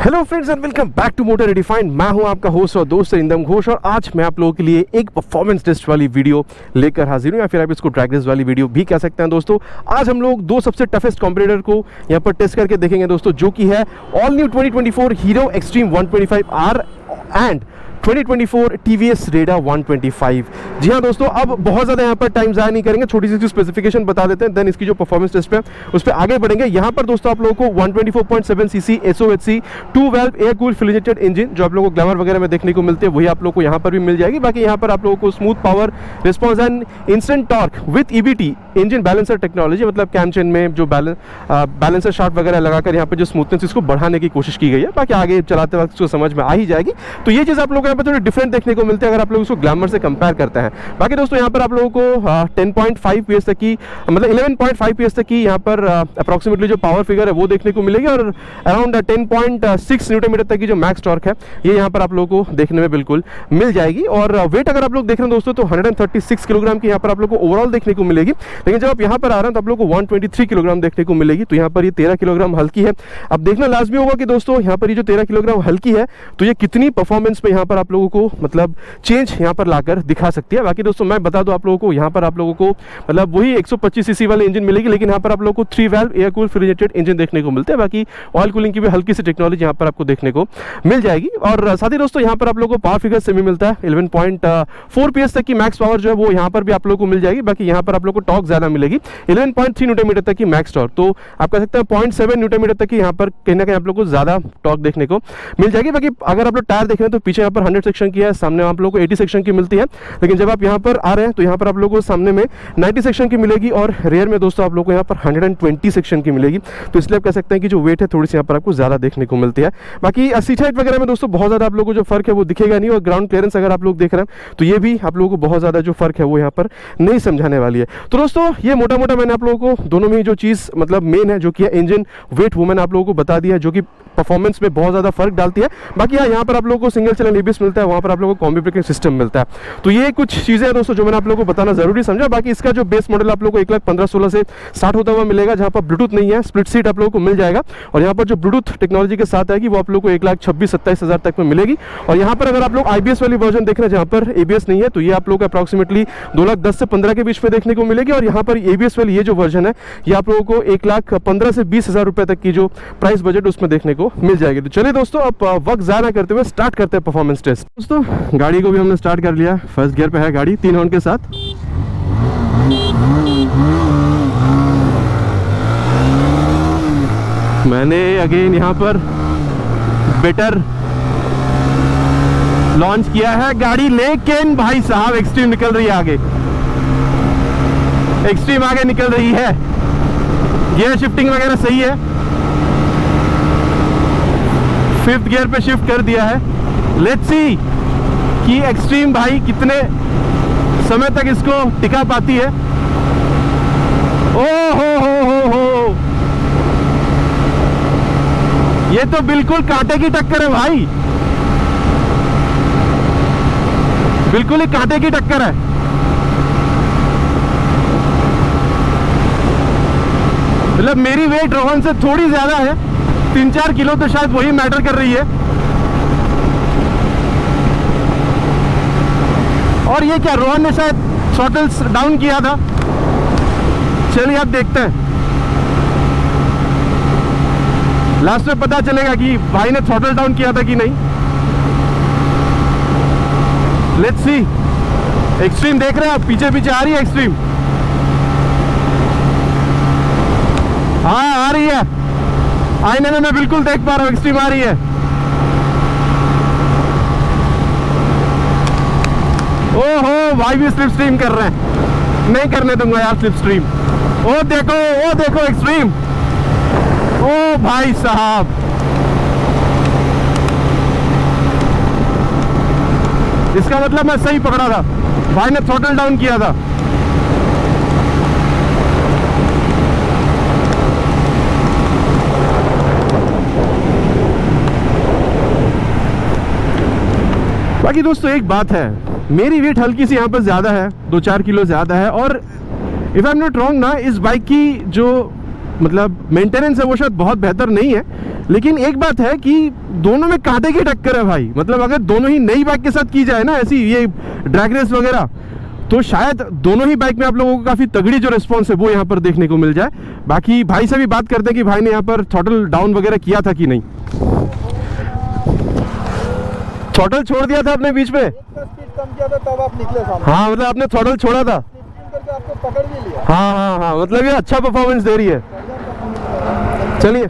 Hello friends and welcome back to motor redefined. मैं हूं आपका होस्ट और दोस्त इंदम घोष और आज मैं आप लोगों के लिए एक परफॉर्मेंस टेस्ट वाली वीडियो लेकर हाजिर हूं, या फिर आप इसको ड्रैग रेस वाली वीडियो भी कह सकते हैं। दोस्तों आज हम लोग दो सबसे टफेस्ट कॉम्पिटिटर को यहां पर टेस्ट करके देखेंगे दोस्तों, जो कि है all new 2024 Hero extreme 125R and 2024 TVS रेडा 125। जी हाँ दोस्तों, अब बहुत ज़्यादा यहाँ पर टाइम ज़ाया नहीं करेंगे, छोटी सी स्पेसिफिकेशन बता देते हैं, देन इसकी जो परफॉर्मेंस टेस्ट पे उस पर आगे बढ़ेंगे। यहाँ पर दोस्तों आप लोगों को 124.7 cc SOHC 2 valve air cool full injected engine, जो आप लोगों को ग्लैमर वगैरह में देखने को मिलती है, वही आप लोगों को यहाँ पर भी मिल जाएगी। बाकी यहाँ पर आप लोगों को smooth power response and instant torque with EBT engine balancer technology, मतलब कैम चेन में जो बैलेंसर शाफ्ट वगैरह लगाकर यहाँ पर जो स्मूथनेस इसको बढ़ाने की कोशिश की गई है। बाकी आगे चलाते वक्त इसको समझ में आ ही जाएगी। तो ये चीज़ आप लोगों को यहाँ पर थोड़ी डिफरेंट देखने को मिलते हैं अगर आप लोग उसको ग्लैमर से कंपेयर करते हैं। बाकी दोस्तों यहाँ पर आप लोगों को 10.5 PS तक की, मतलब 11.5 PS तक की यहाँ पर अप्रॉक्सीमेटली जो पावर फिगर है वो देखने को मिलेगी और अराउंड 10.6 न्यूटन मीटर तक की जो मैक्स टॉर्क है ये यहाँ पर आप लोगों को देखने में बिल्कुल मिल जाएगी। और वेट अगर आप लोग देख रहे हैं दोस्तों तो 136 किलोग्राम की यहाँ पर आप लोग को ओवरऑल देखने को मिलेगी, लेकिन जब आप यहाँ पर आ रहे हैं तो आप लोग को 123 किलोग्राम देखने को मिलेगी। तो यहाँ पर ये 13 किलोग्राम हल्की है। अब देखना लाजमी होगा कि दोस्तों यहाँ पर ये जो 13 किलोग्राम हल्की है तो ये कितनी परफॉर्मेंस में यहाँ पर आप लोगों को मतलब चेंज यहाँ पर लाकर दिखा सकती है। बाकी दोस्तों मैं बता दूं आप लोगों को, यहाँ पर आप लोगों को मतलब वही 125 cc वाले इंजन मिलेगी, लेकिन यहाँ पर आप लोगों को 3 valve air cool full injected engine देखने को मिलते हैं। बाकी ऑयल कूलिंग की भी हल्की सी टेक्नोलॉजी यहाँ पर आपको देखने को मिल जाएगी। और साथ ही दोस्तों यहाँ पर आप लोगों को पावर फिगर सेमी मिलता है, 11.4 PS तक की मैक्स पावर जो है वो यहाँ पर भी आप लोगों को मिल जाएगी। बाकी यहाँ पर आप लोगों को टॉर्क ज्यादा मिलेगी, 11.3 न्यूटन मीटर तक की मैक्स टॉर्क। तो आप कह सकते हैं 0.7 न्यूटन मीटर तक की यहाँ पर कहीं ना कहीं आप लोगों को ज्यादा टॉर्क देखने को मिल जाएगी। बाकी अगर आप लोग टायर देख रहे हैं तो पीछे यहाँ पर 100 सेक्शन की है, सामने आप लोगों को 80 सेक्शन की मिलती है, लेकिन जब आप यहाँ पर आ रहे हैं तो यहाँ पर आप लोगों को सामने में 90 सेक्शन की मिलेगी और रेयर में दोस्तों आप लोगों को यहाँ पर 120 सेक्शन की मिलेगी। तो इसलिए आप कह सकते हैं कि जो वेट है थोड़ी सी यहाँ पर आपको ज्यादा देखने को मिलती है। बाकी सीट हाइट वगैरह में दोस्तों बहुत ज्यादा आप लोगों को जो फर्क है वो दिखेगा नहीं, और ग्राउंड क्लियरेंस अगर आप लोग देख रहे हैं तो ये भी आप लोगों को बहुत ज्यादा जो फर्क है वो यहाँ पर नहीं समझाने वाली है। तो दोस्तों ये मोटा मोटा मैंने आप लोगों को दोनों में जो चीज मतलब मेन है जो कि इंजन वेट वो मैंने आप लोगों को बता दिया है, जो कि परफॉर्मेंस में बहुत ज्यादा फर्क डालती है। बाकी यहाँ पर आप लोगों को सिंगल चैनल ABS मिलता है, वहाँ पर आप लोगों को कॉम्बी ब्रेकिंग सिस्टम मिलता है। तो ये कुछ चीजें हैं दोस्तों जो मैंने आप लोगों को बताना जरूरी समझा। बाकी इसका जो बेस मॉडल आप लोगों को 1,15,16 से स्टार्ट होता हुआ मिलेगा, जहाँ पर ब्लूटूथ नहीं है, स्प्लिट सीट आप लोगों को मिल जाएगा। और यहाँ पर जो ब्लूटूथ टेक्नोलॉजी के साथ आएगी वो आप लोगों को 1,26,27 हज़ार तक में मिलेगी। और यहाँ पर अगर आप लोग IBS वाली वर्जन देख रहे हैं जहाँ पर ABS नहीं है, तो ये आप लोग अप्रॉक्सीमेटली 2,10,000 से 15 के बीच में देखने को मिलेगी। और यहाँ पर ABS वाली ये जो वर्जन है ये आप लोगों को 1,15,000 से 20,000 रुपए तक की जो प्राइस बजट उसमें देखने को मिल जाएगी। तो चलिए दोस्तों अब वक्त ज़ाया ना करते हुए स्टार्ट करते हैं परफॉर्मेंस टेस्ट। दोस्तों गाड़ी को भी हमने स्टार्ट कर लिया, फर्स्ट गियर पे है गाड़ी 3 हॉर्न के साथ। मैंने अगेन यहाँ पर बेटर लॉन्च किया है गाड़ी, लेकिन भाई साहब एक्सट्रीम निकल रही है आगे, एक्सट्रीम आगे निकल रही है। गियर शिफ्टिंग वगैरह सही है, 5th गियर पे शिफ्ट कर दिया है। लेट्स सी कि एक्सट्रीम भाई कितने समय तक इसको टिका पाती है। ओ हो, ये तो बिल्कुल कांटे की टक्कर है भाई, बिल्कुल ही कांटे की टक्कर है। मतलब मेरी वेट रोहन से थोड़ी ज्यादा है, 3-4 किलो, तो शायद वही मैटर कर रही है। और ये क्या, रोहन ने शायद थ्रॉटल्स डाउन किया था। चलिए अब देखते हैं, लास्ट में पता चलेगा कि भाई ने थ्रॉटल डाउन किया था कि नहीं। Let's see. एक्सट्रीम देख रहे हैं आप, पीछे पीछे आ रही है एक्सट्रीम। हाँ आ रही है, आईने में मैं बिल्कुल देख पा रहा हूँ एक्सट्रीम आ रही है। ओहो भाई भी स्लिप स्ट्रीम कर रहे हैं, नहीं करने दूंगा यार स्लिप स्ट्रीम। ओ देखो एक्सट्रीम, ओ भाई साहब, इसका मतलब मैं सही पकड़ा था, भाई ने थ्रॉटल डाउन किया था। बाकी दोस्तों एक बात है, मेरी वेट हल्की सी यहाँ पर ज़्यादा है, 2-4 किलो ज़्यादा है। और if I am not wrong ना, इस बाइक की जो मतलब मेंटेनेंस है वो शायद बहुत बेहतर नहीं है, लेकिन एक बात है कि दोनों में कांटे की टक्कर है भाई। मतलब अगर दोनों ही नई बाइक के साथ की जाए ना ऐसी ये ड्रैग रेस वगैरह, तो शायद दोनों ही बाइक में आप लोगों को काफ़ी तगड़ी जो रिस्पॉन्स है वो यहाँ पर देखने को मिल जाए। बाकी भाई से भी बात करते हैं कि भाई ने यहाँ पर थ्रॉटल डाउन वगैरह किया था कि नहीं। थ्रॉटल छोड़ दिया था आपने बीच में? स्पीड कम किया था तब आप निकले सामने। हाँ, मतलब आपने थ्रॉटल छोड़ा था। करके आपको पकड़ भी लिया। हाँ हाँ हाँ, मतलब ये अच्छा परफॉर्मेंस दे रही है। चलिए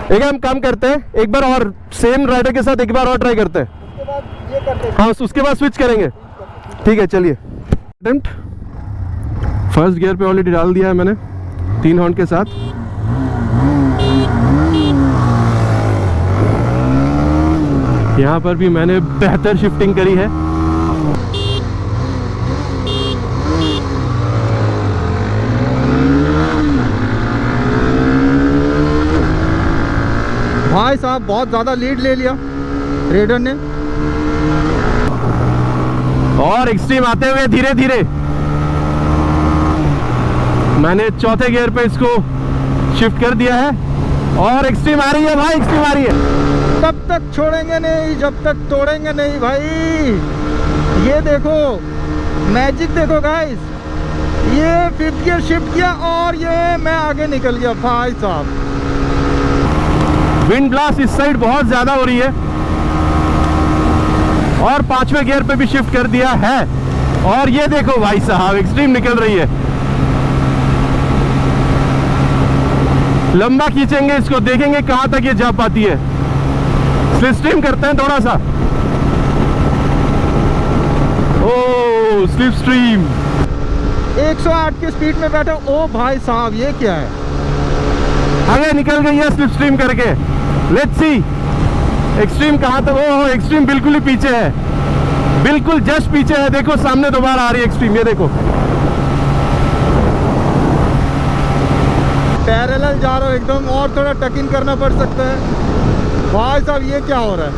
एक हम काम करते हैं, एक बार और सेम राइडर के साथ एक बार और ट्राई करते हैं, उसके बाद ये करते हैं। हाँ उसके बाद स्विच करेंगे। ठीक है चलिए। अटेम्प्ट फर्स्ट गियर पे ऑलरेडी डाल दिया है मैंने 3 हॉर्न के साथ। यहाँ पर भी मैंने बेहतर शिफ्टिंग करी है। भाई साहब बहुत ज़्यादा लीड ले लिया रेडर ने। और एक्सट्रीम आते हुए धीरे धीरे मैंने चौथे गियर पे इसको शिफ्ट कर दिया है और एक्सट्रीम आ रही है भाई, एक्सट्रीम आ रही है। तब तक छोड़ेंगे नहीं जब तक तोड़ेंगे नहीं भाई। ये देखो मैजिक देखो गाइस, ये 5th गियर शिफ्ट किया और ये मैं आगे निकल गया भाई साहब। विंड ब्लास्ट इस साइड बहुत ज्यादा हो रही है और 5वें गियर पे भी शिफ्ट कर दिया है और ये देखो भाई साहब एक्सट्रीम निकल रही है। लंबा खींचेंगे इसको, देखेंगे कहां तक ये जा पाती है। स्लिप स्ट्रीम करते हैं थोड़ा सा। ओ स्लिप स्ट्रीम 108 की स्पीड में बैठा। ओ भाई साहब ये क्या है, आगे निकल गई है स्लिप स्ट्रीम करके। लेट्स सी एक्सट्रीम कहां तक। ओहो एक्सट्रीम बिल्कुल ही पीछे है, बिल्कुल जस्ट पीछे है। देखो सामने दोबारा आ रही है एक्सट्रीम, ये देखो। पैरेलल जा रहा हूँ एकदम, और थोड़ा टक इन करना पड़ सकता है। भाई साहब ये क्या हो रहा है,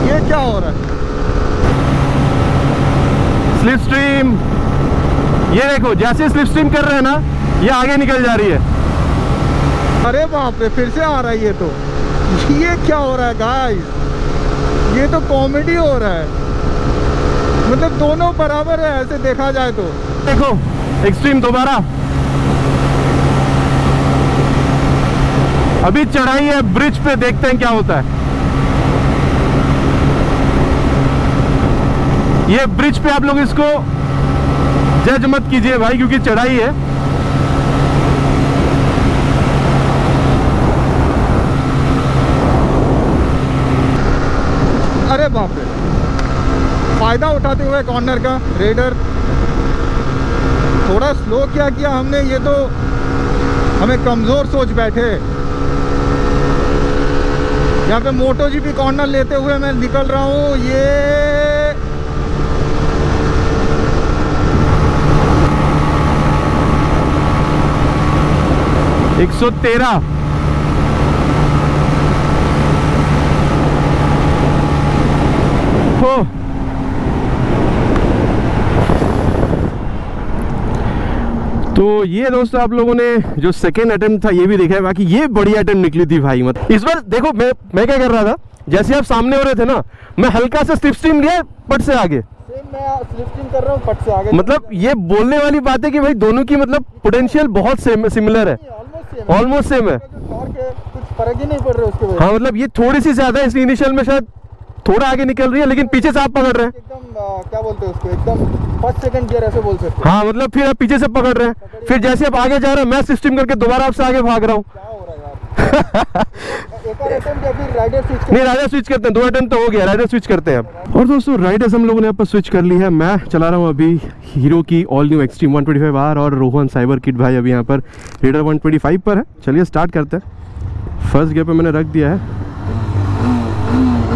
ये क्या हो रहा है। स्लिप स्ट्रीम, ये देखो जैसे स्लिप स्ट्रीम कर रहे हैं ना, ये आगे निकल जा रही है। अरे बाप रे फिर से आ रहा है ये तो। ये क्या हो रहा है गाइस, ये तो कॉमेडी हो रहा है। मतलब दोनों बराबर है ऐसे देखा जाए तो। देखो एक्सट्रीम दोबारा, अभी चढ़ाई है ब्रिज पे, देखते हैं क्या होता है। ये ब्रिज पे आप लोग इसको जज मत कीजिए भाई, क्योंकि चढ़ाई है। अरे बाप रे, फायदा उठाते हुए कॉर्नर का रेडर थोड़ा स्लो क्या किया हमने, ये तो हमें कमजोर सोच बैठे। यहाँ पे मोटो जीपी कॉर्नर लेते हुए मैं निकल रहा हूँ। ये 113। हो तो ये दोस्तों आप लोगों ने जो सेकेंड अटेम्प्ट था ये भी देखा है। बाकी ये बड़ी अटेम्प्ट निकली थी भाई। मतलब इस बार देखो मैं क्या कर रहा था, जैसे आप सामने हो रहे थे ना, मैं हल्का सा स्लिप स्ट्रीम लिया पट से आगे। मैं स्लिप स्ट्रीम कर रहा हूँ पट से आगे। मतलब ये बोलने वाली बात है कि भाई दोनों की मतलब पोटेंशियल बहुत सिमिलर है, ऑलमोस्ट सेम है। कुछ फर्क ही नहीं पड़ रहा उसके वजह से। हाँ मतलब ये थोड़ी सी ज्यादा है, इसलिए इनिशियल में शायद थोड़ा आगे निकल रही है, लेकिन पीछे से आप पकड़ रहे हैं। एकदम क्या बोलते हैं उसको, एकदम फर्स्ट सेकंड गियर ऐसे बोल सकते हैं। हाँ मतलब फिर आप पीछे से पकड़ रहे हैं, फिर जैसे आप आगे जा रहे हैं मैं सिस्टम करके दोबारा आपसे आगे भाग रहा हूँ। क्या हो रहा है यार। एक और अटेम्प्ट या फिर राइडर स्विच? नहीं राइडर स्विच करते हैं, 2 अटेम्प्ट तो हो गया, राइडर स्विच करते हैं अब। और दोस्तों राइडर्स हम लोगों ने यहाँ पर स्विच कर ली है। मैं चला रहा हूँ अभी हीरो की ऑल न्यू एक्सट्रीम 125R और रोहन साइबर किट भाई अभी यहाँ पर रेडर 125 पर है। चलिए स्टार्ट करते हैं। फर्स्ट गियर पे मैंने रख दिया है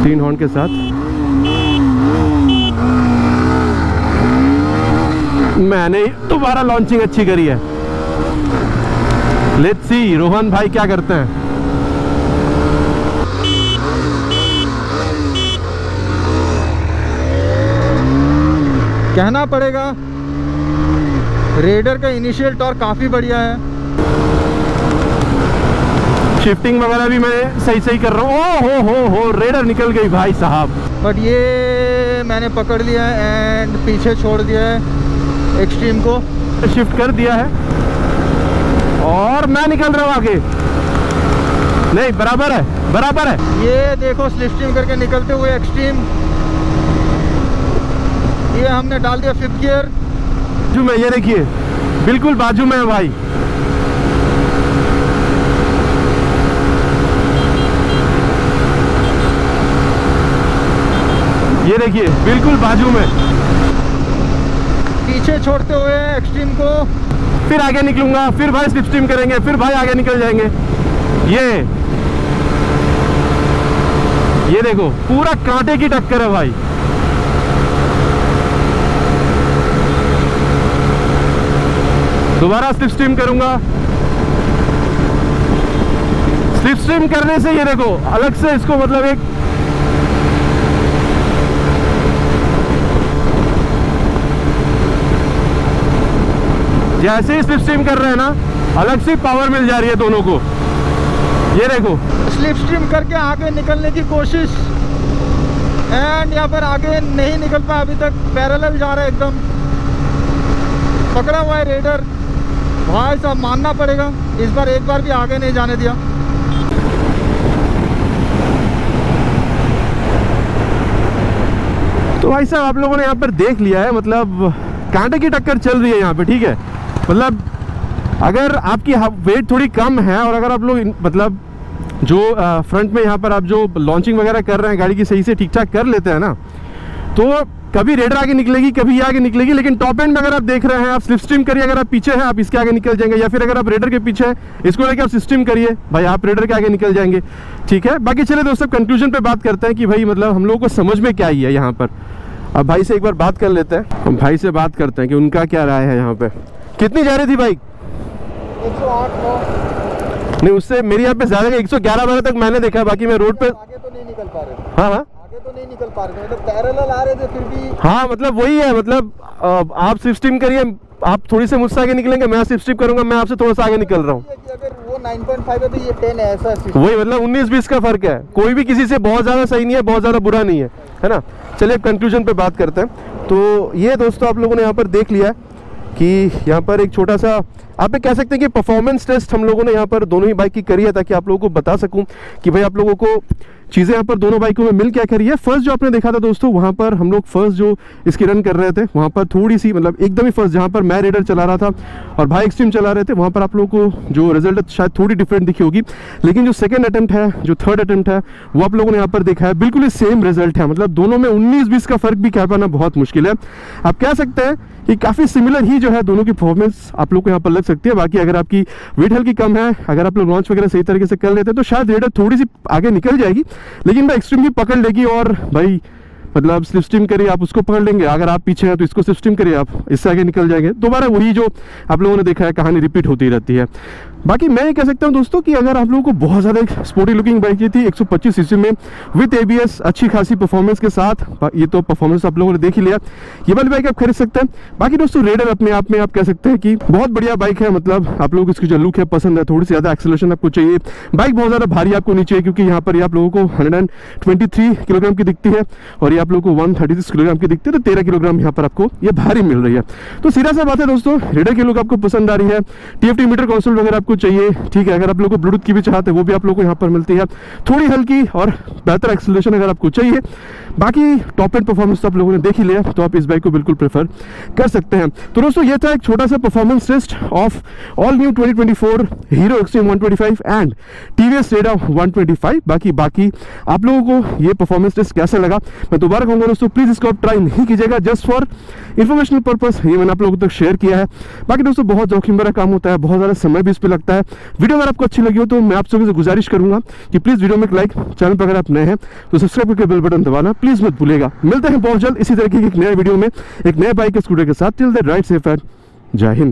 3 हॉर्न के साथ। मैंने दोबारा लॉन्चिंग अच्छी करी है। लेट्स सी रोहन भाई क्या करते हैं। कहना पड़ेगा रेडर का इनिशियल टॉर्क काफी बढ़िया है। शिफ्टिंग वगैरह भी मैं सही कर रहा हूँ। ओ हो रेडर निकल गई भाई साहब। बट ये मैंने पकड़ लिया है एंड पीछे छोड़ दिया है एक्सट्रीम को, शिफ्ट कर दिया है और मैं निकल रहा हूँ आगे। नहीं बराबर है। ये देखो स्लिप स्ट्रीम करके निकलते हुए एक्सट्रीम, ये हमने डाल दिया 5th गियर। बाजू में, ये देखिए बिल्कुल बाजू में है भाई। ये देखिए बिल्कुल बाजू में, पीछे छोड़ते हुए एक्सट्रीम को, फिर आगे निकलूंगा, फिर भाई स्लिप स्ट्रीम करेंगे, फिर भाई आगे निकल जाएंगे। ये देखो पूरा कांटे की टक्कर है भाई। दोबारा स्लिप स्ट्रीम करूंगा। स्लिप स्ट्रीम करने से ये देखो अलग से इसको मतलब एक जैसे ही स्लिप स्ट्रीम कर रहे हैं ना, अलग से पावर मिल जा रही है दोनों को। ये देखो स्लिप स्ट्रीम करके आगे निकलने की कोशिश एंड यहाँ पर आगे नहीं निकल पाया अभी तक, पैरेलल जा रहा है एकदम। पकड़ा हुआ है रेडर भाई साहब, मानना पड़ेगा इस बार एक बार भी आगे नहीं जाने दिया। तो भाई साहब आप लोगों ने यहाँ पर देख लिया है, मतलब कांटे की टक्कर चल रही है यहाँ पे, ठीक है। मतलब अगर आपकी वेट थोड़ी कम है और अगर आप लोग मतलब जो फ्रंट में यहाँ पर आप जो लॉन्चिंग वगैरह कर रहे हैं गाड़ी की सही से ठीक ठाक कर लेते हैं ना, तो कभी रेडर आगे निकलेगी, कभी ये आगे निकलेगी। लेकिन टॉप एंड में अगर आप देख रहे हैं, आप स्लिप स्ट्रीम करिए, अगर आप पीछे हैं आप इसके आगे निकल जाएंगे, या फिर अगर आप रेडर के पीछे हैं इसको लेकर आप स्लिप स्ट्रीम करिए भाई, आप रेडर के आगे निकल जाएंगे, ठीक है। बाकी चले दोस्तों कंक्लूजन पे बात करते हैं कि भाई मतलब हम लोगों को समझ में क्या आई है यहाँ पर। अब भाई से एक बार बात कर लेते हैं, हम भाई से बात करते हैं कि उनका क्या राय है यहाँ पे। कितनी जा रही थी बाइक? 108। नहीं उससे मेरी यहाँ पे ज्यादा 111 तक मैंने देखा है, बाकी मैं रोड पे आगे तो नहीं निकल पा रहे थे। हाँ आगे तो नहीं निकल पा रहे थे, मतलब पैरेलल आ रहे थे फिर भी। हाँ मतलब वही है, मतलब आप स्लिप स्ट्रीम करिए, आप थोड़ी से मुझसे आगे निकलेंगे, मैं स्लिप स्ट्रीम करूंगा, मैं आपसे थोड़ा सा आगे निकल रहा हूँ। अगर वो 9.5 है तो ये 10 है, ऐसा वही मतलब 19-20 का फर्क है। कोई भी किसी से बहुत ज्यादा सही नहीं है, बहुत ज्यादा बुरा नहीं है ना। चलिए कंक्लूजन पे बात करते हैं। तो ये दोस्तों आप लोगों ने यहाँ पर देख लिया है कि यहाँ पर एक छोटा सा आप कह सकते हैं कि परफॉर्मेंस टेस्ट हम लोगों ने यहाँ पर दोनों ही बाइक की करी है, ताकि आप लोगों को बता सकूं कि भाई आप लोगों को चीज़ें यहाँ पर दोनों बाइकों में मिल क्या करी है। फर्स्ट जो आपने देखा था दोस्तों, वहाँ पर हम लोग फर्स्ट जो इसकी रन कर रहे थे वहाँ पर थोड़ी सी मतलब एकदम ही फर्स्ट जहाँ पर मैं रेडर चला रहा था और भाई एक्सट्रीम चला रहे थे, वहाँ पर आप लोगों को जो रिजल्ट शायद थोड़ी डिफरेंट दिखी होगी। लेकिन जो सेकंड अटेम्प्ट है, जो थर्ड अटेम्प्ट है, वो आप लोगों ने यहाँ पर देखा है बिल्कुल ही सेम रिजल्ट है। मतलब दोनों में 19-20 का फर्क भी कह पाना बहुत मुश्किल है। आप कह सकते हैं कि काफ़ी सिमिलर ही जो है दोनों की परफॉर्मेंस आप लोग को यहाँ पर लग सकती है। बाकी अगर आपकी वेट हल्की कम है, अगर आप लोग लॉन्च वगैरह सही तरीके से कर लेते हैं तो शायद रेडर थोड़ी सी आगे निकल जाएगी, लेकिन भाई एक्सट्रीम भी पकड़ लेगी। और भाई मतलब स्लिप स्ट्रीम करिए आप उसको पकड़ लेंगे, अगर आप पीछे हैं तो इसको स्लिप स्ट्रीम करिए, आप इससे आगे निकल जाएंगे। दोबारा वही जो आप लोगों ने देखा है कहानी रिपीट होती रहती है। बाकी मैं ये कह सकता हूँ दोस्तों कि अगर आप लोगों को बहुत ज़्यादा स्पोर्टी लुकिंग बाइक ये थी 125 सीसी में विद ABS अच्छी खासी परफॉर्मेंस के साथ, ये तो परफॉर्मेंस आप लोगों ने देख ही लिया, ये वाली बाइक आप खरीद सकते हैं। बाकी दोस्तों रेडर अपने आप में आप कह सकते हैं कि बहुत बढ़िया बाइक है। मतलब आप लोगों को इसकी जो लुक है पसंद है, थोड़ी सी ज़्यादा एक्सेलरेशन आपको चाहिए, बाइक बहुत ज़्यादा भारी आपको नहीं चाहिए, क्योंकि यहाँ पर आप लोगों को 123 किलोग्राम की दिखती है और ये आप लोगों को 136 किलोग्राम की दिखती है, तो 13 किलोग्राम यहाँ पर आपको ये भारी मिल रही है। तो सीधा सा बात है दोस्तों, रेडर की लुक आपको पसंद आ रही है, TFT मीटर कंसोल वगैरह आपको चाहिए, ठीक है। अगर आप लोगों को ब्लूटूथ की भी चाहते हैं वो भी आप लोगों को यहाँ पर मिलती है, थोड़ी हल्की और बेहतर एक्सेलरेशन अगर आपको चाहिए। बाकी टॉप एंड परफॉर्मेंस तो आप लोगों ने देख ही लिया, तो आप इस बाइक को बिल्कुल प्रेफर कर सकते हैं। तो दोस्तों ये था एक छोटा सा performance test of all new 2024 Hero Xtreme 125 and TVS Raider 125। बाकी आप लोगों को ये परफॉर्मेंस टेस्ट कैसा लगा, मैं दोबारा कहूँगा दोस्तों प्लीज़ इसको आप ट्राई नहीं कीजिएगा, जस्ट फॉर इन्फॉर्मेशनल पर्पस ये मैंने आप लोगों तक शेयर किया है। बाकी दोस्तों बहुत जोखिम भरा काम होता है, बहुत ज़्यादा समय भी इस पर लगता है। वीडियो अगर आपको अच्छी लगी हो तो मैं आप सभी से गुजारिश करूंगा कि प्लीज़ वीडियो में एक लाइक, चैनल पर अगर आप नए हैं तो सब्सक्राइब करके बेल बटन दबाना प्लीज़ मत भूलिएगा। मिलते हैं बहुत जल्द इसी तरीके की एक नए वीडियो में एक नए बाइक के स्कूटर के साथ। Till then ride safe and जय हिंद।